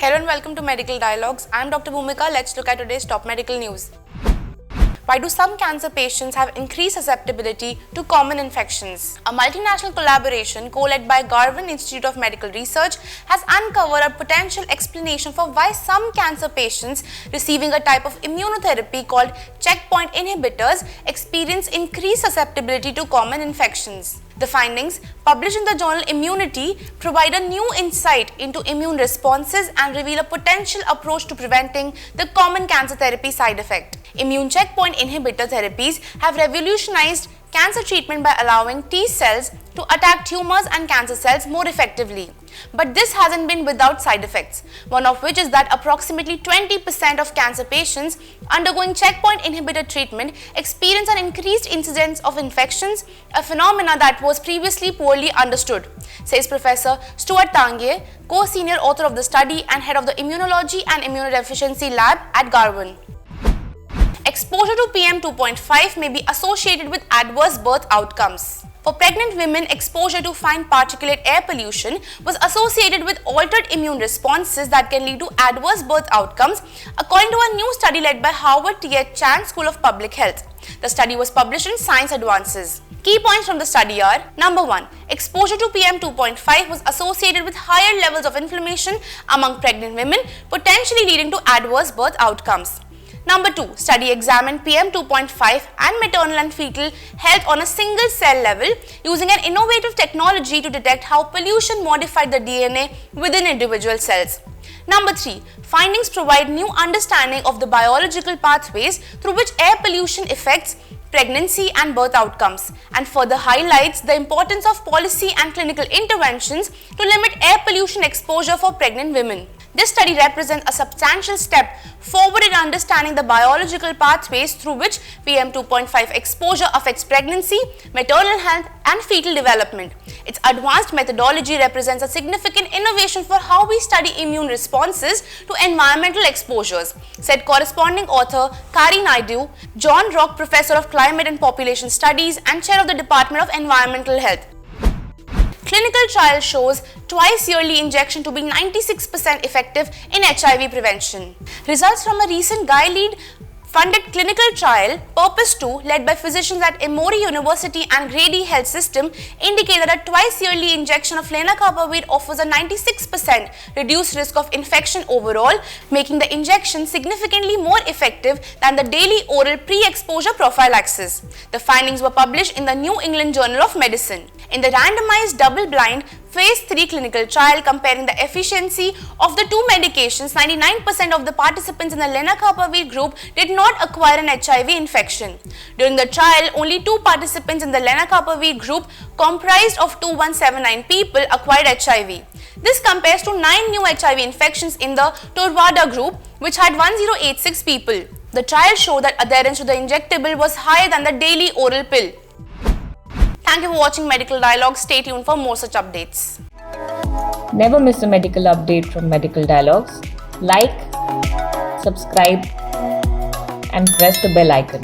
Hello and welcome to Medical Dialogues. I'm Dr. Bhumika. Let's look at today's top medical news. Why do some cancer patients have increased susceptibility to common infections? A multinational collaboration co-led by Garvan Institute of Medical Research has uncovered a potential explanation for why some cancer patients receiving a type of immunotherapy called checkpoint inhibitors experience increased susceptibility to common infections. The findings, published in the journal Immunity, provide a new insight into immune responses and reveal a potential approach to preventing the common cancer therapy side effect. Immune checkpoint inhibitor therapies have revolutionized cancer treatment by allowing T cells to attack tumors and cancer cells more effectively. But this hasn't been without side effects, one of which is that approximately 20% of cancer patients undergoing checkpoint inhibitor treatment experience an increased incidence of infections, a phenomena that was previously poorly understood, says Professor Stuart Tanguay, co-senior author of the study and head of the Immunology and Immunodeficiency Lab at Garvan. Exposure to PM 2.5 may be associated with adverse birth outcomes. For pregnant women, exposure to fine particulate air pollution was associated with altered immune responses that can lead to adverse birth outcomes, according to a new study led by Howard T.H. Chan School of Public Health. The study was published in Science Advances. Key points from the study are: Number 1. Exposure to PM 2.5 was associated with higher levels of inflammation among pregnant women, potentially leading to adverse birth outcomes. Number 2. Study examined PM 2.5 and maternal and fetal health on a single cell level using an innovative technology to detect how pollution modified the DNA within individual cells. Number 3. Findings provide new understanding of the biological pathways through which air pollution affects pregnancy and birth outcomes, and further highlights the importance of policy and clinical interventions to limit air pollution exposure for pregnant women. This study represents a substantial step forward in understanding the biological pathways through which PM 2.5 exposure affects pregnancy, maternal health, and fetal development. Its advanced methodology represents a significant innovation for how we study immune responses to environmental exposures, said corresponding author Kari Naidu, John Rock Professor of Climate and Population Studies and Chair of the Department of Environmental Health. Clinical trial shows twice yearly injection to be 96% effective in HIV prevention. Results from a recent Guy-led funded clinical trial, Purpose 2, led by physicians at Emory University and Grady Health System, indicate that a twice yearly injection of lenacapavir offers a 96% reduced risk of infection overall, making the injection significantly more effective than the daily oral pre-exposure prophylaxis. The findings were published in the New England Journal of Medicine. In the randomized double-blind Phase 3 clinical trial comparing the efficiency of the two medications, 99% of the participants in the lenacapavir group did not acquire an HIV infection. During the trial, only 2 participants in the lenacapavir group, comprised of 2179 people, acquired HIV. This compares to 9 new HIV infections in the Torvada group, which had 1086 people. The trial showed that adherence to the injectable was higher than the daily oral pill. Thank you for watching Medical Dialogues. Stay tuned for more such updates. Never miss a medical update from Medical Dialogues. Like, subscribe, and press the bell icon.